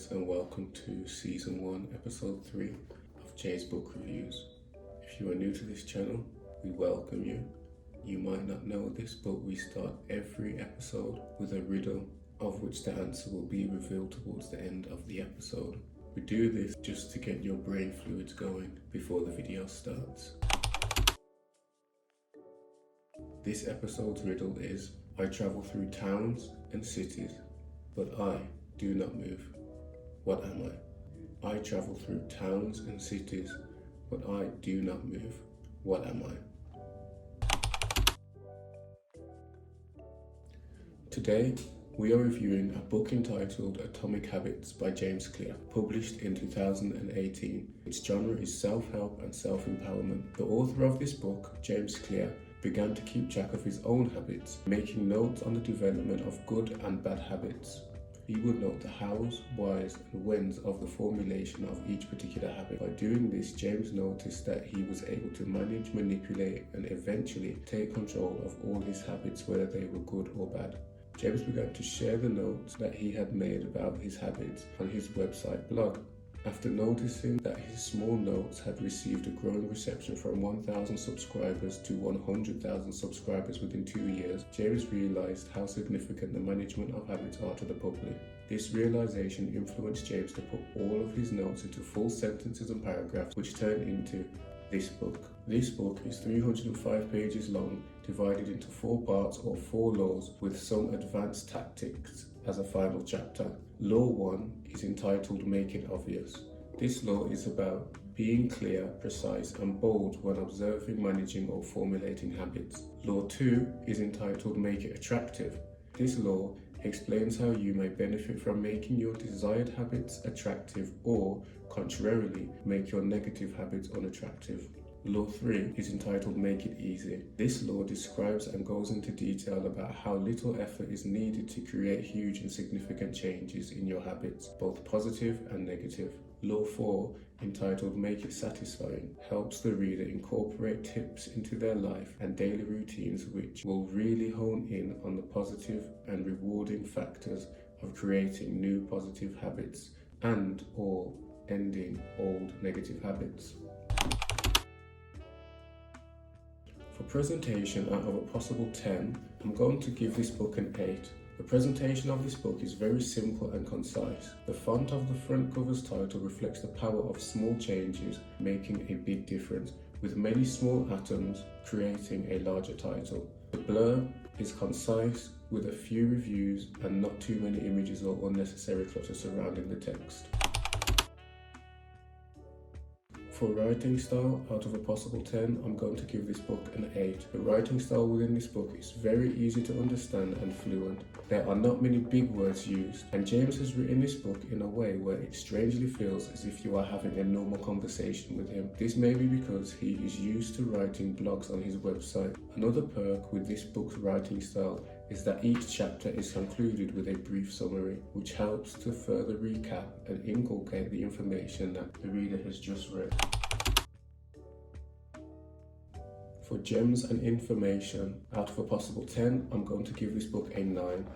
guys, and welcome to Season 1, Episode 3 of Jay's Book Reviews. If you are new to this channel, we welcome you. You might not know this, but we start every episode with a riddle, of which the answer will be revealed towards the end of the episode. We do this just to get your brain fluids going before the video starts. This episode's riddle is: I travel through towns and cities, but I do not move. What am I? I travel through towns and cities, but I do not move. What am I? Today, we are reviewing a book entitled Atomic Habits by James Clear, published in 2018. Its genre is self-help and self-empowerment. The author of this book, James Clear, began to keep track of his own habits, making notes on the development of good and bad habits. He would note the hows, whys, and whens of the formulation of each particular habit. By doing this, James noticed that he was able to manage, manipulate, and eventually take control of all his habits, whether they were good or bad. James began to share the notes that he had made about his habits on his website blog. After noticing that his small notes had received a growing reception from 1,000 subscribers to 100,000 subscribers within 2 years, James realized how significant the management of habits are to the public. This realization influenced James to put all of his notes into full sentences and paragraphs, which turned into this book. This book is 305 pages long, divided into 4 parts or 4 laws, with some advanced tactics as a final chapter. Law 1 is entitled Make It Obvious. This law is about being clear, precise, and bold when observing, managing, or formulating habits. Law 2 is entitled Make It Attractive. This law explains how you may benefit from making your desired habits attractive or, contrarily, make your negative habits unattractive. Law 3 is entitled Make It Easy. This law describes and goes into detail about how little effort is needed to create huge and significant changes in your habits, both positive and negative. Law 4, entitled Make It Satisfying, helps the reader incorporate tips into their life and daily routines which will really hone in on the positive and rewarding factors of creating new positive habits and or ending old negative habits. For presentation out of a possible 10, I'm going to give this book an 8. The presentation of this book is very simple and concise. The font of the front cover's title reflects the power of small changes making a big difference, with many small atoms creating a larger title. The blurb is concise, with a few reviews and not too many images or unnecessary clutter surrounding the text. For writing style, out of a possible 10, I'm going to give this book an 8. The writing style within this book is very easy to understand and fluent. There are not many big words used, and James has written this book in a way where it strangely feels as if you are having a normal conversation with him. This may be because he is used to writing blogs on his website. Another perk with this book's writing style is that each chapter is concluded with a brief summary, which helps to further recap and inculcate the information that the reader has just read. For gems and information, out of a possible 10, I'm going to give this book a 9.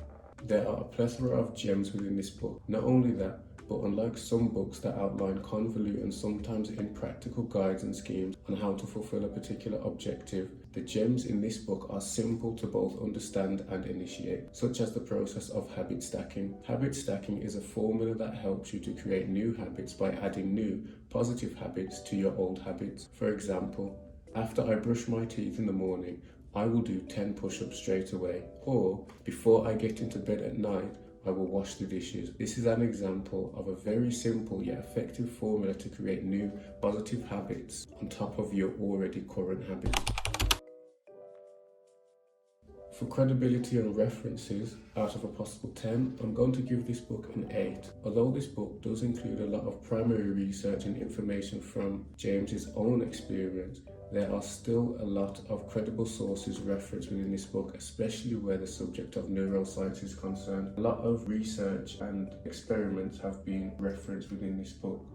There are a plethora of gems within this book. Not only that, but unlike some books that outline convoluted and sometimes impractical guides and schemes on how to fulfill a particular objective, the gems in this book are simple to both understand and initiate, such as the process of habit stacking. Habit stacking is a formula that helps you to create new habits by adding new, positive habits to your old habits. For example, after I brush my teeth in the morning, I will do 10 push-ups straight away, or before I get into bed at night, I will wash the dishes. This is an example of a very simple yet effective formula to create new positive habits on top of your already current habits. For credibility and references, out of a possible 10, I'm going to give this book an 8. Although this book does include a lot of primary research and information from James's own experience, there are still a lot of credible sources referenced within this book, especially where the subject of neuroscience is concerned. A lot of research and experiments have been referenced within this book.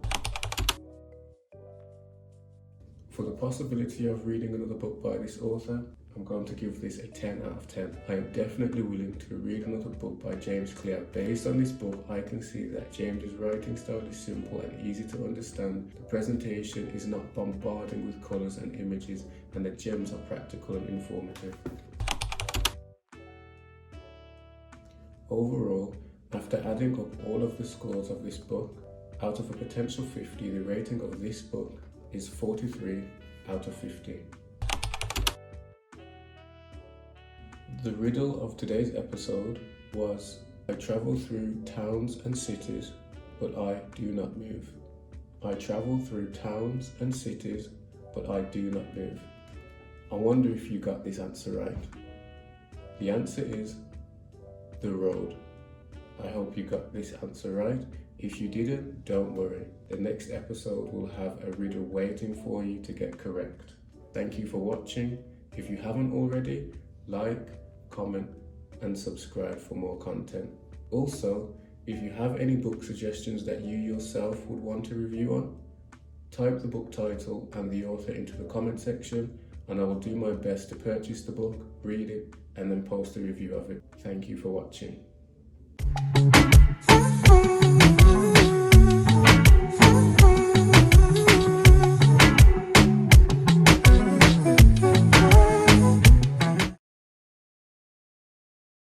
For the possibility of reading another book by this author, I'm going to give this a 10 out of 10. I am definitely willing to read another book by James Clear. Based on this book, I can see that James's writing style is simple and easy to understand. The presentation is not bombarding with colours and images, and the gems are practical and informative. Overall, after adding up all of the scores of this book, out of a potential 50, the rating of this book is 43 out of 50. The riddle of today's episode was, I travel through towns and cities, but I do not move. I travel through towns and cities, but I do not move. I wonder if you got this answer right. The answer is the road. I hope you got this answer right. If you didn't, don't worry. The next episode will have a riddle waiting for you to get correct. Thank you for watching. If you haven't already, like, comment and subscribe for more content. Also, if you have any book suggestions that you yourself would want to review on, type the book title and the author into the comment section, and I will do my best to purchase the book, read it, and then post a review of it. Thank you for watching.